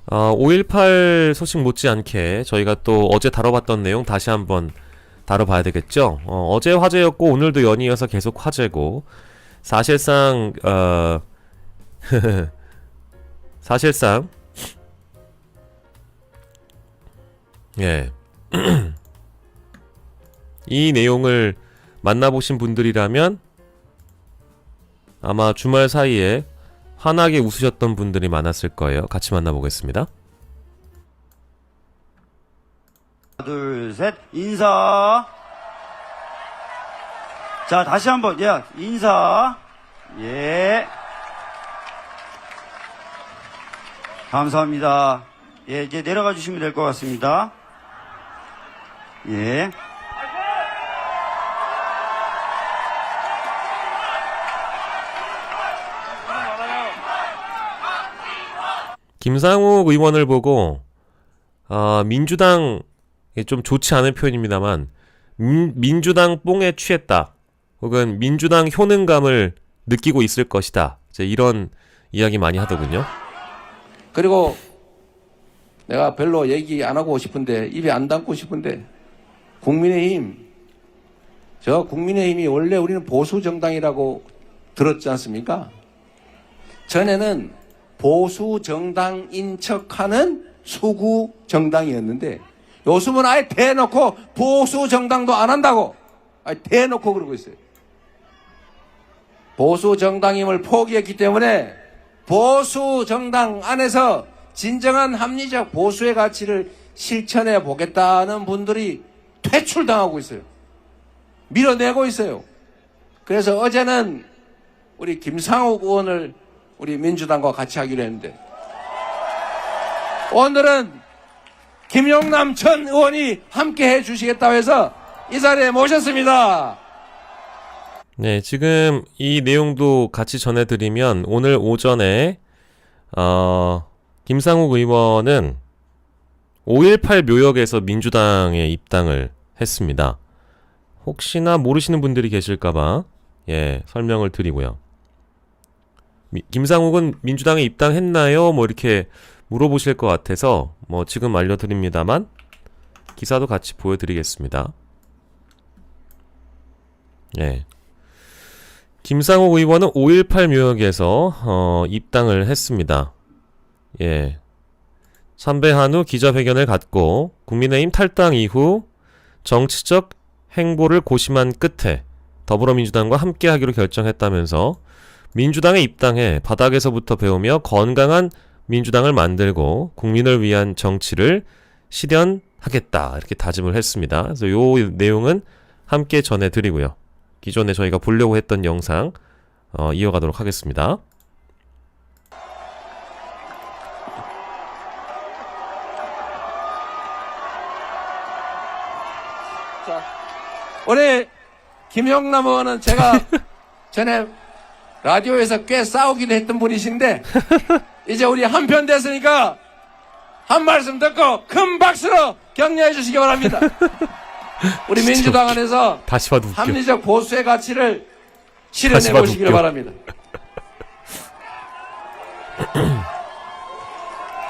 5.18 소식 못지않게 저희가 또 어제 다뤄봤던 내용 다시 한번 다뤄봐야 되겠죠. 어제 화제였고 오늘도 연이어서 계속 화제고 사실상 사실상 예. 이 내용을 만나보신 분들이라면 아마 주말 사이에 환하게 웃으셨던 분들이 많았을 거예요. 같이 만나보겠습니다. 하나, 둘, 셋, 인사. 자, 다시 한번, 인사. 예. 감사합니다. 예, 이제 내려가 주시면 될 것 같습니다. 예. 김상욱 의원을 보고 민주당 좀 좋지 않은 표현입니다만 민주당 뽕에 취했다 혹은 민주당 효능감을 느끼고 있을 것이다 이제 이런 이야기 많이 하더군요. 그리고 내가 별로 얘기 안 하고 싶은데 입에 안 담고 싶은데 국민의힘이 원래 우리는 보수 정당이라고 들었지 않습니까? 전에는 보수 정당인 척하는 수구 정당이었는데 요즘은 아예 대놓고 보수 정당도 안 한다고 아예 대놓고 그러고 있어요. 보수 정당임을 포기했기 때문에 보수 정당 안에서 진정한 합리적 보수의 가치를 실천해 보겠다는 분들이 퇴출당하고 있어요. 밀어내고 있어요. 그래서 어제는 우리 김상욱 의원을 우리 민주당과 같이 하기로 했는데 오늘은 김용남 전 의원이 함께 해주시겠다고 해서 이 자리에 모셨습니다. 네, 지금 이 내용도 같이 전해드리면 오늘 오전에 김상욱 의원은 5.18 묘역에서 민주당에 입당을 했습니다. 혹시나 모르시는 분들이 계실까봐 설명을 드리고요. 김상욱은 민주당에 입당했나요? 뭐 이렇게 물어보실 것 같아서 뭐 지금 알려드립니다만 기사도 같이 보여드리겠습니다. 김상욱 의원은 5.18 묘역에서 입당을 했습니다. 참배한 후 기자회견을 갖고 국민의힘 탈당 이후 정치적 행보를 고심한 끝에 더불어민주당과 함께하기로 결정했다면서 민주당에 입당해 바닥에서부터 배우며 건강한 민주당을 만들고 국민을 위한 정치를 실현하겠다 이렇게 다짐을 했습니다. 그래서 이 내용은 함께 전해드리고요. 기존에 저희가 보려고 했던 영상 이어가도록 하겠습니다. 자, 우리 김용남 의원은 제가 전에 라디오에서 꽤 싸우기도 했던 분이신데 이제 우리 한편 됐으니까 한 말씀 듣고 큰 박수로 격려해 주시기 바랍니다. 우리 민주당 안에서 다시 봐도 웃겨. 합리적 보수의 가치를 실현해 보시길 바랍니다.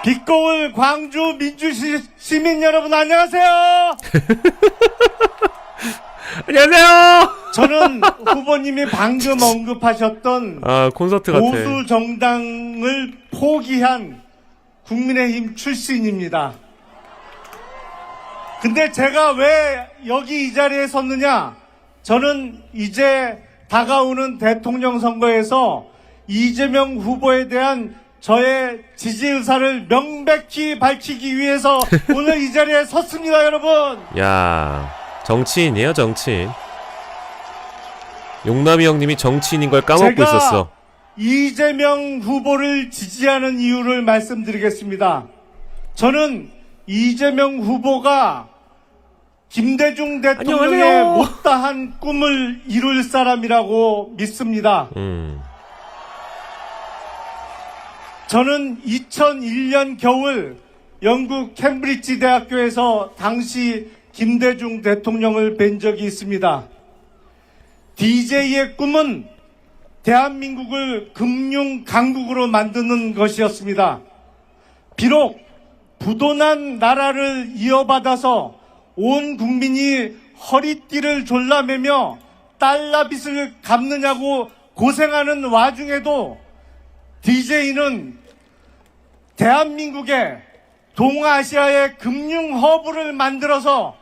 빛고울 광주 민주시민 여러분 안녕하세요. 안녕하세요. 저는 후보님이 방금 언급하셨던 콘서트 같아. 보수 정당을 포기한 국민의힘 출신입니다. 근데 제가 왜 여기 이 자리에 섰느냐? 저는 이제 다가오는 대통령 선거에서 이재명 후보에 대한 저의 지지 의사를 명백히 밝히기 위해서 오늘 이 자리에 섰습니다, 여러분. 야, 정치인이에요, 정치인. 용남이 형님이 정치인인 걸 까먹고 있었어. 이재명 후보를 지지하는 이유를 말씀드리겠습니다. 저는 이재명 후보가 김대중 대통령의 안녕하세요. 못다한 꿈을 이룰 사람이라고 믿습니다. 저는 2001년 겨울 영국 캠브리지 대학교에서 당시 김대중 대통령을 뵌 적이 있습니다. DJ의 꿈은 대한민국을 금융 강국으로 만드는 것이었습니다. 비록 부도난 나라를 이어받아서 온 국민이 허리띠를 졸라매며 달러빚을 갚느냐고 고생하는 와중에도 DJ는 대한민국의 동아시아의 금융 허브를 만들어서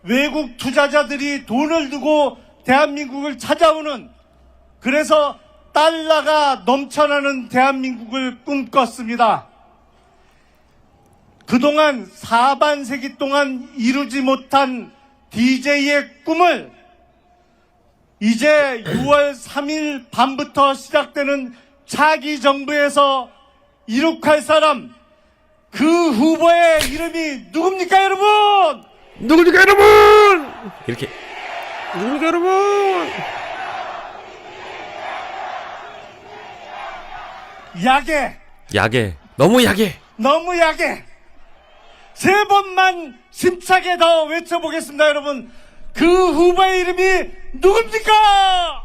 외국 투자자들이 돈을 두고 대한민국을 찾아오는, 그래서 달러가 넘쳐나는 대한민국을 꿈꿨습니다. 그동안 4반세기 동안 이루지 못한 DJ의 꿈을 이제 6월 3일 밤부터 시작되는 차기 정부에서 이룩할 사람, 그 후보의 이름이 누굽니까, 여러분? 누굽니까 여러분? 이렇게 누굽니까 여러분? 야게, 야게, 너무 야게. 너무 야게. 세 번만 힘차게 더 외쳐보겠습니다, 여러분. 그 후보의 이름이 누굽니까?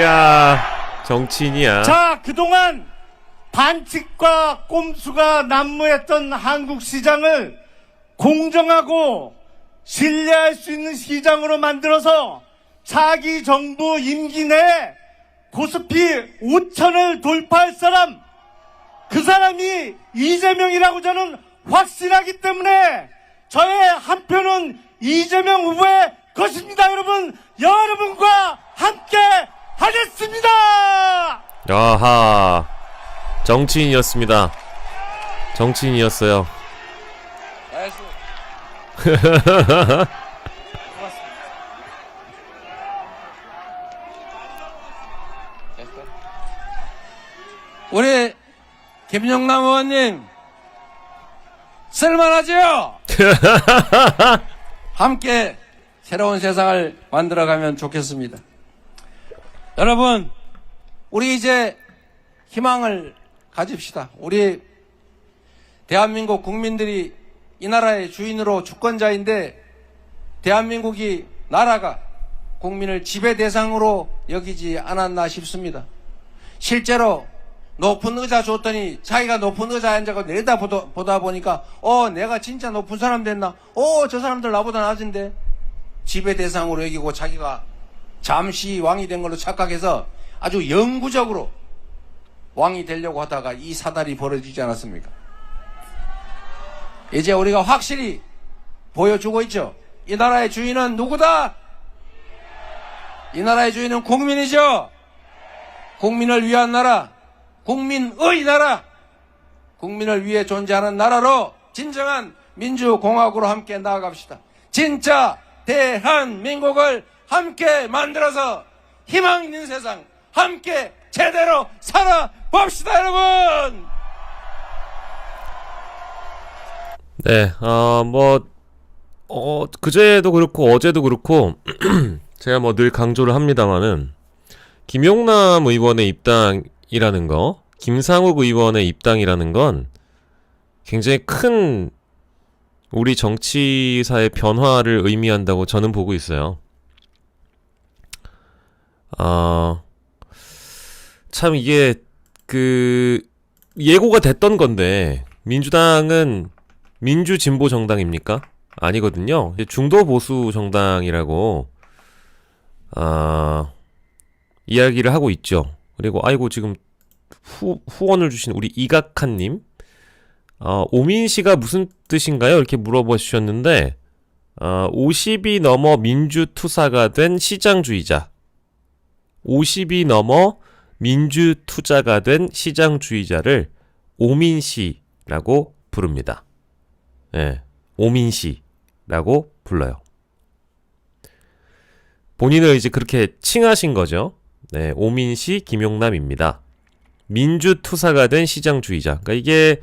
야, 정치인이야. 자, 그동안 반칙과 꼼수가 난무했던 한국 시장을 공정하고 신뢰할 수 있는 시장으로 만들어서 차기 정부 임기 내에 고스피 5천을 돌파할 사람, 그 사람이 이재명이라고 저는 확신하기 때문에 저의 한 표는 이재명 후보의 것입니다. 여러분, 여러분과 함께 하겠습니다. 아하, 정치인이었습니다. 정치인이었어요. 우리 김영남 의원님 쓸만하죠? 함께 새로운 세상을 만들어가면 좋겠습니다. 여러분, 우리 이제 희망을 가집시다. 우리 대한민국 국민들이 이 나라의 주인으로 주권자인데, 대한민국이, 나라가 국민을 지배 대상으로 여기지 않았나 싶습니다. 실제로 높은 의자 줬더니 자기가 높은 의자에 앉아서 내다 보다 보니까 내가 진짜 높은 사람 됐나? 저 사람들 나보다 낮은데? 지배 대상으로 여기고 자기가 잠시 왕이 된 걸로 착각해서 아주 영구적으로 왕이 되려고 하다가 이 사달이 벌어지지 않았습니까? 이제 우리가 확실히 보여주고 있죠. 이 나라의 주인은 누구다? 이 나라의 주인은 국민이죠. 국민을 위한 나라, 국민의 나라, 국민을 위해 존재하는 나라로 진정한 민주공화국으로 함께 나아갑시다. 진짜 대한민국을 함께 만들어서 희망 있는 세상 함께 제대로 살아봅시다, 여러분! 네, 그제도 그렇고 어제도 그렇고 제가 늘 강조를 합니다만은 김용남 의원의 입당이라는 거, 김상욱 의원의 입당이라는 건 굉장히 큰 우리 정치사의 변화를 의미한다고 저는 보고 있어요. 참 이게 예고가 됐던 건데, 민주당은 민주진보 정당입니까? 아니거든요. 중도 보수 정당이라고 이야기를 하고 있죠. 그리고 지금 후원을 주신 우리 이각한님, 오민시가 무슨 뜻인가요? 이렇게 물어봐 주셨는데, 50이 넘어 민주투사가 된 시장주의자, 50이 넘어 민주투자가 된 시장주의자를 오민시라고 부릅니다. 네, 오민시라고 불러요. 본인을 이제 그렇게 칭하신 거죠. 네, 오민시 김용남입니다. 민주투사가 된 시장주의자. 그러니까 이게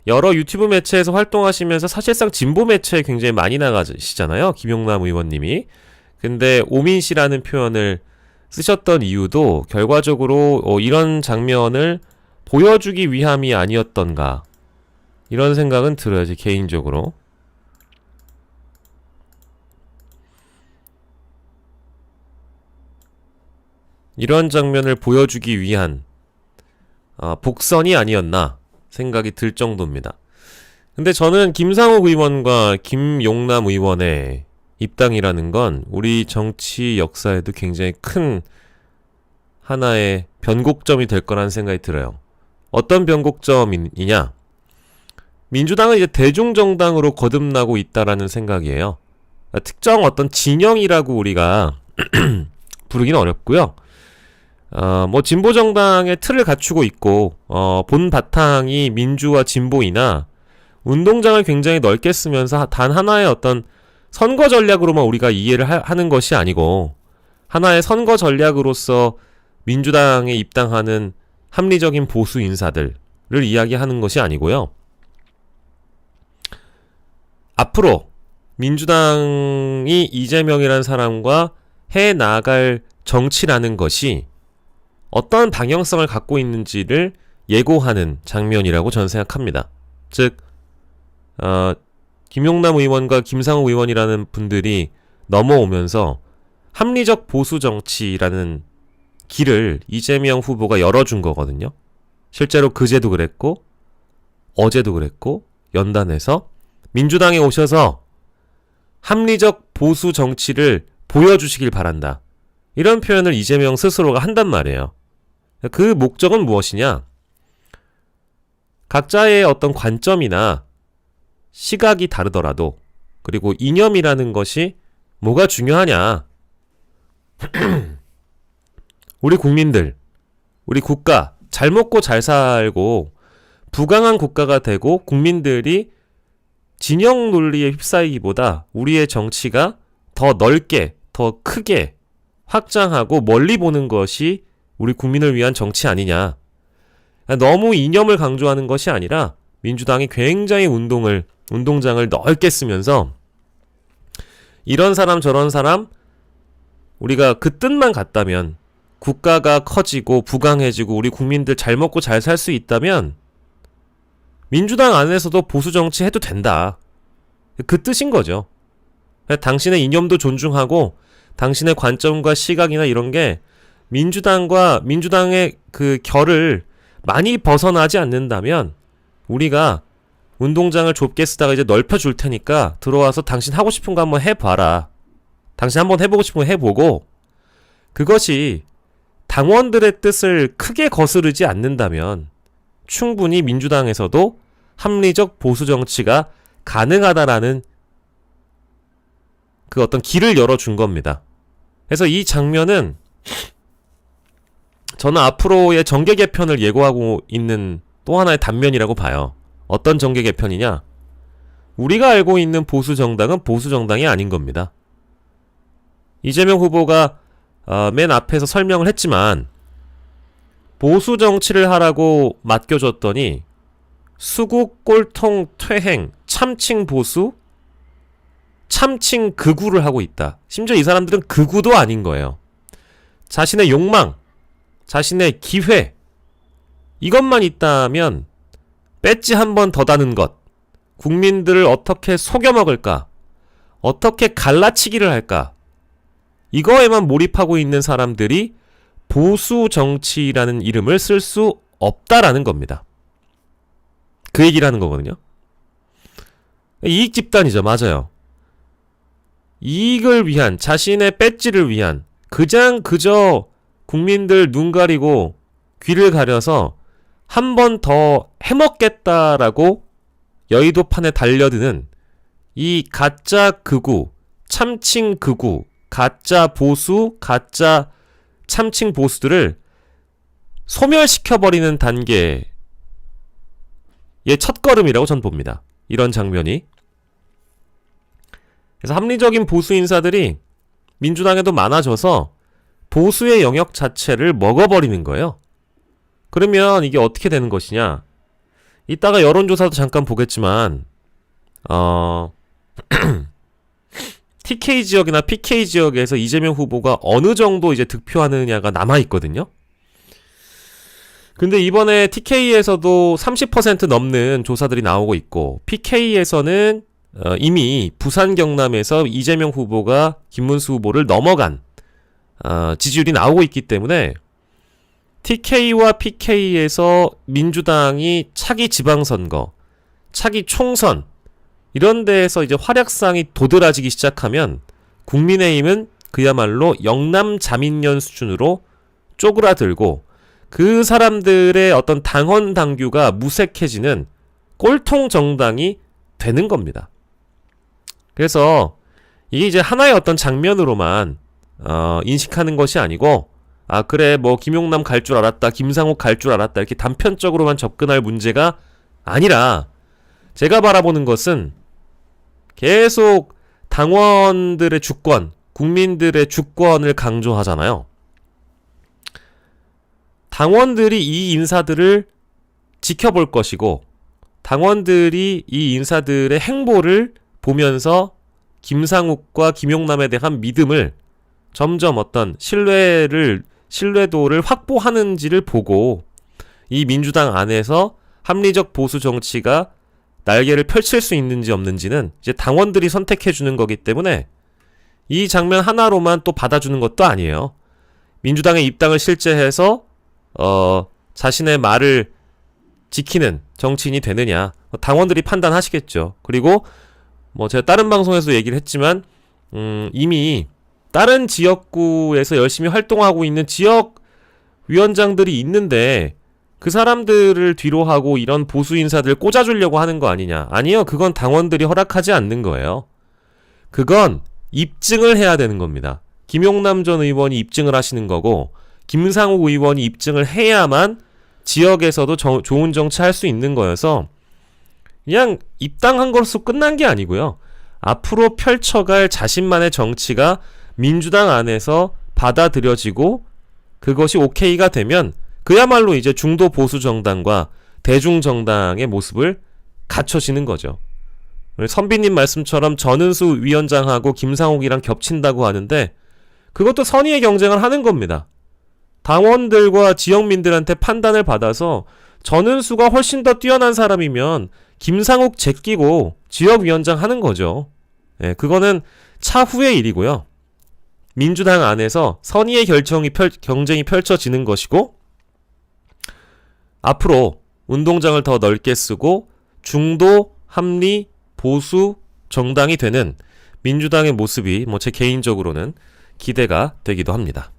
여러 유튜브 매체에서 활동하시면서 사실상 진보 매체에 굉장히 많이 나가시잖아요, 김용남 의원님이. 근데 오민시라는 표현을 쓰셨던 이유도 결과적으로 이런 장면을 보여주기 위함이 아니었던가, 이런 생각은 들어요, 제 개인적으로. 이런 장면을 보여주기 위한 복선이 아니었나 생각이 들 정도입니다. 근데 저는 김상욱 의원과 김용남 의원의 입당이라는 건 우리 정치 역사에도 굉장히 큰 하나의 변곡점이 될 거라는 생각이 들어요. 어떤 변곡점이냐? 민주당은 이제 대중정당으로 거듭나고 있다라는 생각이에요. 특정 어떤 진영이라고 우리가 부르기는 어렵고요. 뭐 진보정당의 틀을 갖추고 있고 본 바탕이 민주와 진보이나 운동장을 굉장히 넓게 쓰면서 단 하나의 어떤 선거 전략으로만 우리가 이해를 하는 것이 아니고 하나의 선거 전략으로서 민주당에 입당하는 합리적인 보수 인사들을 이야기하는 것이 아니고요. 앞으로 민주당이 이재명이라는 사람과 해 나갈 정치라는 것이 어떤 방향성을 갖고 있는지를 예고하는 장면이라고 저는 생각합니다. 즉 김용남 의원과 김상욱 의원이라는 분들이 넘어오면서 합리적 보수 정치라는 길을 이재명 후보가 열어준 거거든요. 실제로 그제도 그랬고 어제도 그랬고 연단에서 민주당에 오셔서 합리적 보수 정치를 보여주시길 바란다. 이런 표현을 이재명 스스로가 한단 말이에요. 그 목적은 무엇이냐? 각자의 어떤 관점이나 시각이 다르더라도 그리고 이념이라는 것이 뭐가 중요하냐? 우리 국민들, 우리 국가 잘 먹고 잘 살고 부강한 국가가 되고 국민들이 진영 논리에 휩싸이기보다 우리의 정치가 더 넓게, 더 크게 확장하고 멀리 보는 것이 우리 국민을 위한 정치 아니냐. 너무 이념을 강조하는 것이 아니라 민주당이 굉장히 운동장을 넓게 쓰면서 이런 사람 저런 사람 우리가 그 뜻만 같다면 국가가 커지고 부강해지고 우리 국민들 잘 먹고 잘 살 수 있다면 민주당 안에서도 보수 정치 해도 된다. 그 뜻인 거죠. 당신의 이념도 존중하고 당신의 관점과 시각이나 이런 게 민주당과 민주당의 그 결을 많이 벗어나지 않는다면 우리가 운동장을 좁게 쓰다가 이제 넓혀줄 테니까 들어와서 당신 하고 싶은 거 한번 해봐라. 당신 한번 해보고 싶은 거 해보고 그것이 당원들의 뜻을 크게 거스르지 않는다면 충분히 민주당에서도 합리적 보수 정치가 가능하다라는 그 어떤 길을 열어준 겁니다. 그래서 이 장면은 저는 앞으로의 정계 개편을 예고하고 있는 또 하나의 단면이라고 봐요. 어떤 정계 개편이냐? 우리가 알고 있는 보수 정당은 보수 정당이 아닌 겁니다. 이재명 후보가 맨 앞에서 설명을 했지만 보수 정치를 하라고 맡겨줬더니 수국, 꼴통, 퇴행, 참칭 보수, 참칭 극우를 하고 있다. 심지어 이 사람들은 극우도 아닌 거예요. 자신의 욕망, 자신의 기회 이것만 있다면 배지 한 번 더 다는 것, 국민들을 어떻게 속여먹을까, 어떻게 갈라치기를 할까 이거에만 몰입하고 있는 사람들이 보수 정치라는 이름을 쓸 수 없다라는 겁니다. 그 얘기를 하는 거거든요. 이익 집단이죠. 맞아요. 이익을 위한, 자신의 배지를 위한 그저 국민들 눈 가리고 귀를 가려서 한 번 더 해먹겠다라고 여의도판에 달려드는 이 가짜 극우, 참칭 극우, 가짜 보수, 가짜 참칭 보수들을 소멸시켜버리는 단계의 첫걸음이라고 전 봅니다. 이런 장면이. 그래서 합리적인 보수 인사들이 민주당에도 많아져서 보수의 영역 자체를 먹어버리는 거예요. 그러면 이게 어떻게 되는 것이냐? 이따가 여론조사도 잠깐 보겠지만 TK 지역이나 PK 지역에서 이재명 후보가 어느 정도 이제 득표하느냐가 남아있거든요. 근데 이번에 TK에서도 30% 넘는 조사들이 나오고 있고 PK에서는 이미 부산 경남에서 이재명 후보가 김문수 후보를 넘어간 지지율이 나오고 있기 때문에 TK와 PK에서 민주당이 차기 지방선거, 차기 총선 이런 데에서 이제 활약상이 도드라지기 시작하면 국민의힘은 그야말로 영남 자민련 수준으로 쪼그라들고 그 사람들의 어떤 당헌 당규가 무색해지는 꼴통 정당이 되는 겁니다. 그래서 이게 이제 하나의 어떤 장면으로만 인식하는 것이 아니고 그래 뭐 김용남 갈 줄 알았다, 김상욱 갈 줄 알았다 이렇게 단편적으로만 접근할 문제가 아니라 제가 바라보는 것은 계속 당원들의 주권, 국민들의 주권을 강조하잖아요. 당원들이 이 인사들을 지켜볼 것이고 당원들이 이 인사들의 행보를 보면서 김상욱과 김용남에 대한 믿음을 점점 어떤 신뢰도를 확보하는지를 보고 이 민주당 안에서 합리적 보수 정치가 날개를 펼칠 수 있는지 없는지는 이제 당원들이 선택해주는 거기 때문에 이 장면 하나로만 또 받아주는 것도 아니에요. 민주당의 입당을 실제해서 자신의 말을 지키는 정치인이 되느냐 당원들이 판단하시겠죠. 그리고 뭐 제가 다른 방송에서 얘기를 했지만 이미 다른 지역구에서 열심히 활동하고 있는 지역 위원장들이 있는데 그 사람들을 뒤로 하고 이런 보수 인사들 꽂아주려고 하는 거 아니냐. 아니요, 그건 당원들이 허락하지 않는 거예요. 그건 입증을 해야 되는 겁니다. 김용남 전 의원이 입증을 하시는 거고 김상욱 의원이 입증을 해야만 지역에서도 좋은 정치할 수 있는 거여서 그냥 입당한 것으로 끝난 게 아니고요. 앞으로 펼쳐갈 자신만의 정치가 민주당 안에서 받아들여지고 그것이 오케이가 되면 그야말로 이제 중도 보수 정당과 대중 정당의 모습을 갖춰지는 거죠. 선비님 말씀처럼 전은수 위원장하고 김상욱이랑 겹친다고 하는데 그것도 선의의 경쟁을 하는 겁니다. 당원들과 지역민들한테 판단을 받아서 전은수가 훨씬 더 뛰어난 사람이면 김상욱 제끼고 지역위원장 하는 거죠. 예, 그거는 차후의 일이고요. 민주당 안에서 선의의 경쟁이 펼쳐지는 것이고 앞으로 운동장을 더 넓게 쓰고 중도, 합리, 보수 정당이 되는 민주당의 모습이 뭐 제 개인적으로는 기대가 되기도 합니다.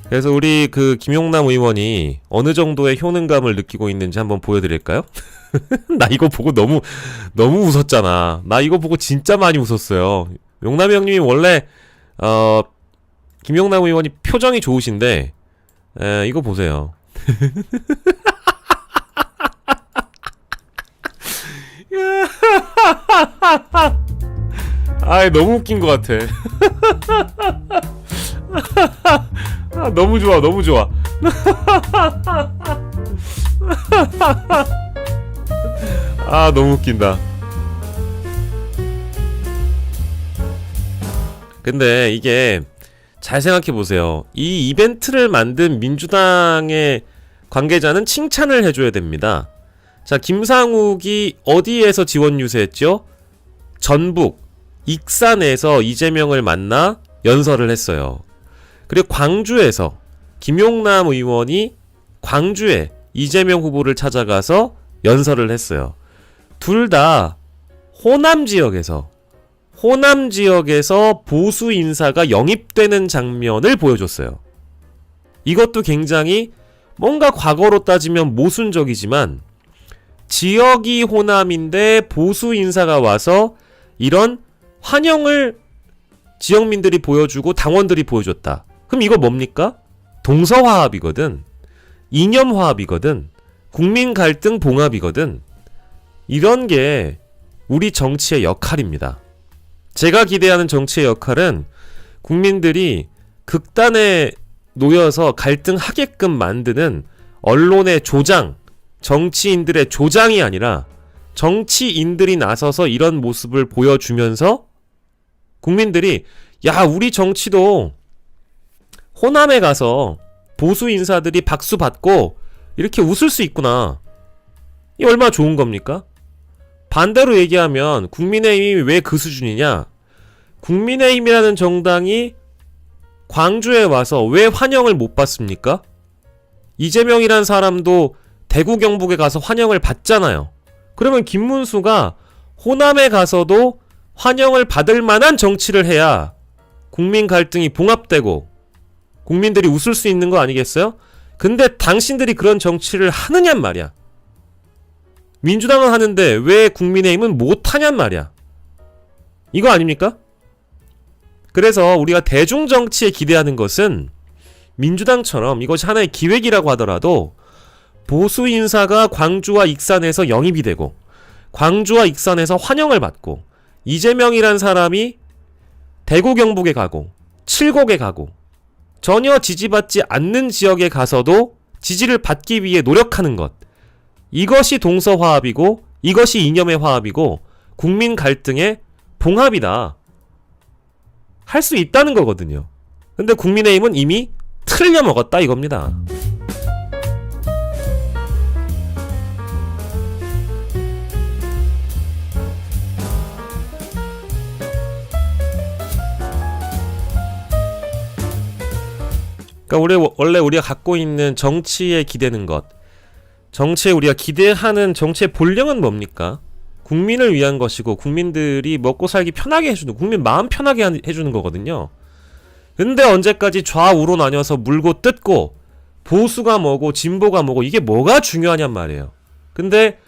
그래서 우리 그 김용남 의원이 어느 정도의 효능감을 느끼고 있는지 한번 보여드릴까요? 나 이거 보고 너무 웃었잖아. 나 이거 보고 진짜 많이 웃었어요. 용남이 형님이 원래 김용남 의원이 표정이 좋으신데 이거 보세요. 너무 웃긴 것 같아. 너무 좋아. 너무 웃긴다. 근데 이게 잘 생각해 보세요. 이 이벤트를 만든 민주당의 관계자는 칭찬을 해줘야 됩니다. 자, 김상욱이 어디에서 지원 유세했죠? 전북 익산에서 이재명을 만나 연설을 했어요. 그리고 광주에서 김용남 의원이 광주에 이재명 후보를 찾아가서 연설을 했어요. 둘 다 호남 지역에서 보수 인사가 영입되는 장면을 보여줬어요. 이것도 굉장히 뭔가 과거로 따지면 모순적이지만 지역이 호남인데 보수 인사가 와서 이런 환영을 지역민들이 보여주고 당원들이 보여줬다. 그럼 이거 뭡니까? 동서화합이거든. 이념화합이거든. 국민 갈등 봉합이거든. 이런 게 우리 정치의 역할입니다. 제가 기대하는 정치의 역할은 국민들이 극단에 놓여서 갈등하게끔 만드는 언론의 조장, 정치인들의 조장이 아니라 정치인들이 나서서 이런 모습을 보여주면서 국민들이 야, 우리 정치도 호남에 가서 보수 인사들이 박수 받고 이렇게 웃을 수 있구나. 이 얼마나 좋은 겁니까? 반대로 얘기하면 국민의힘이 왜 그 수준이냐? 국민의힘이라는 정당이 광주에 와서 왜 환영을 못 받습니까? 이재명이란 사람도 대구 경북에 가서 환영을 받잖아요. 그러면 김문수가 호남에 가서도 환영을 받을 만한 정치를 해야 국민 갈등이 봉합되고 국민들이 웃을 수 있는 거 아니겠어요? 근데 당신들이 그런 정치를 하느냔 말이야. 민주당은 하는데 왜 국민의힘은 못하냔 말이야. 이거 아닙니까? 그래서 우리가 대중정치에 기대하는 것은 민주당처럼 이것이 하나의 기획이라고 하더라도 보수 인사가 광주와 익산에서 영입이 되고 광주와 익산에서 환영을 받고 이재명이란 사람이 대구 경북에 가고 칠곡에 가고 전혀 지지받지 않는 지역에 가서도 지지를 받기 위해 노력하는 것, 이것이 동서화합이고 이것이 이념의 화합이고 국민 갈등의 봉합이다. 할 수 있다는 거거든요. 근데 국민의힘은 이미 틀려 먹었다 이겁니다. 그러니까 원래 우리가 갖고 있는 정치에 기대는 것, 정치에 우리가 기대하는 정치의 본령은 뭡니까? 국민을 위한 것이고 국민들이 먹고 살기 편하게 해주는, 국민 마음 편하게 해주는 거거든요. 근데 언제까지 좌우로 나뉘어서 물고 뜯고 보수가 뭐고 진보가 뭐고 이게 뭐가 중요하냔 말이에요. 근데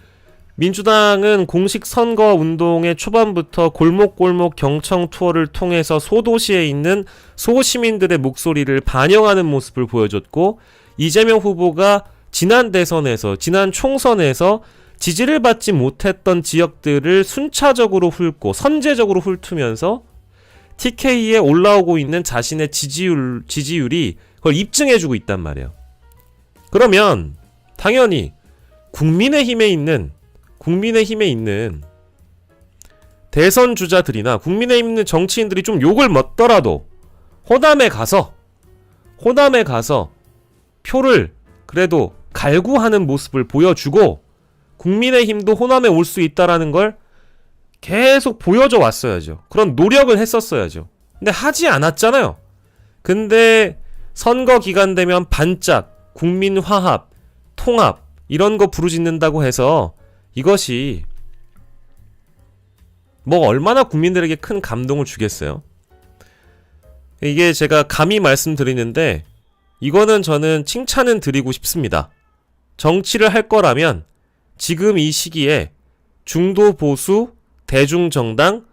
민주당은 공식 선거 운동의 초반부터 골목골목 경청 투어를 통해서 소도시에 있는 소시민들의 목소리를 반영하는 모습을 보여줬고, 이재명 후보가 지난 대선에서, 지난 총선에서 지지를 받지 못했던 지역들을 순차적으로 훑고 선제적으로 훑으면서 TK에 올라오고 있는 자신의 지지율이 그걸 입증해주고 있단 말이에요. 그러면 당연히 국민의힘에 있는 대선 주자들이나 국민의힘에 있는 정치인들이 좀 욕을 먹더라도 호남에 가서 표를 그래도 갈구하는 모습을 보여주고 국민의힘도 호남에 올 수 있다라는 걸 계속 보여줘 왔어야죠. 그런 노력을 했었어야죠. 근데 하지 않았잖아요. 근데 선거 기간 되면 반짝 국민 화합, 통합 이런 거 부르짖는다고 해서 이것이 뭐 얼마나 국민들에게 큰 감동을 주겠어요. 이게 제가 감히 말씀드리는데 이거는 저는 칭찬은 드리고 싶습니다. 정치를 할 거라면 지금 이 시기에 중도 보수, 대중정당,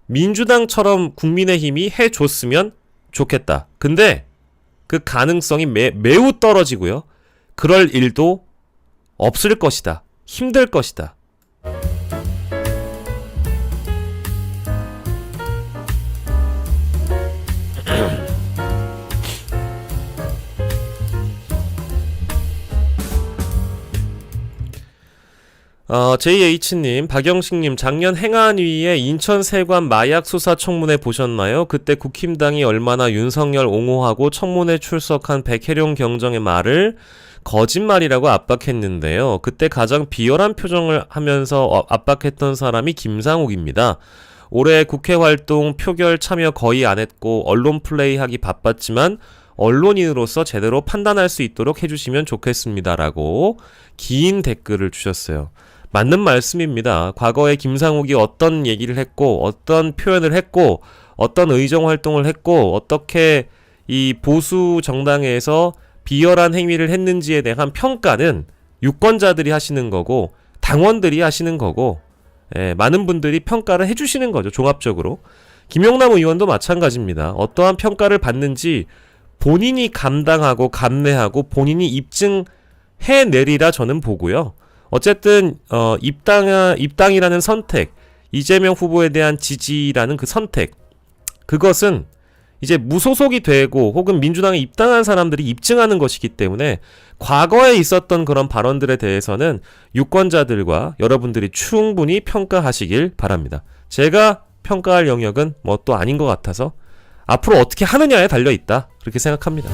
민주당처럼 국민의힘이 해줬으면 좋겠다. 근데 그 가능성이 매우 떨어지고요. 그럴 일도 없을 것이다. 힘들 것이다. JH님, 박영식님, 작년 행안위의 인천 세관 마약 수사 청문회 보셨나요? 그때 국힘당이 얼마나 윤석열 옹호하고 청문회 출석한 백혜룡 경정의 말을 거짓말이라고 압박했는데요. 그때 가장 비열한 표정을 하면서 압박했던 사람이 김상욱입니다. 올해 국회 활동 표결 참여 거의 안 했고 언론 플레이하기 바빴지만 언론인으로서 제대로 판단할 수 있도록 해주시면 좋겠습니다라고 긴 댓글을 주셨어요. 맞는 말씀입니다. 과거에 김상욱이 어떤 얘기를 했고 어떤 표현을 했고 어떤 의정 활동을 했고 어떻게 이 보수 정당에서 비열한 행위를 했는지에 대한 평가는 유권자들이 하시는 거고 당원들이 하시는 거고, 많은 분들이 평가를 해주시는 거죠. 종합적으로. 김용남 의원도 마찬가지입니다. 어떠한 평가를 받는지 본인이 감당하고 감내하고 본인이 입증해내리라 저는 보고요. 어쨌든 입당이라는 선택, 이재명 후보에 대한 지지라는 그 선택, 그것은 이제 무소속이 되고 혹은 민주당에 입당한 사람들이 입증하는 것이기 때문에 과거에 있었던 그런 발언들에 대해서는 유권자들과 여러분들이 충분히 평가하시길 바랍니다. 제가 평가할 영역은 뭐 또 아닌 것 같아서 앞으로 어떻게 하느냐에 달려있다, 그렇게 생각합니다.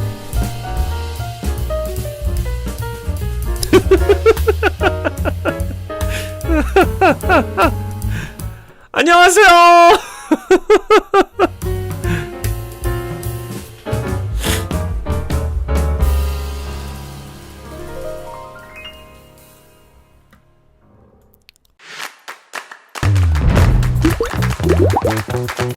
안녕하세요.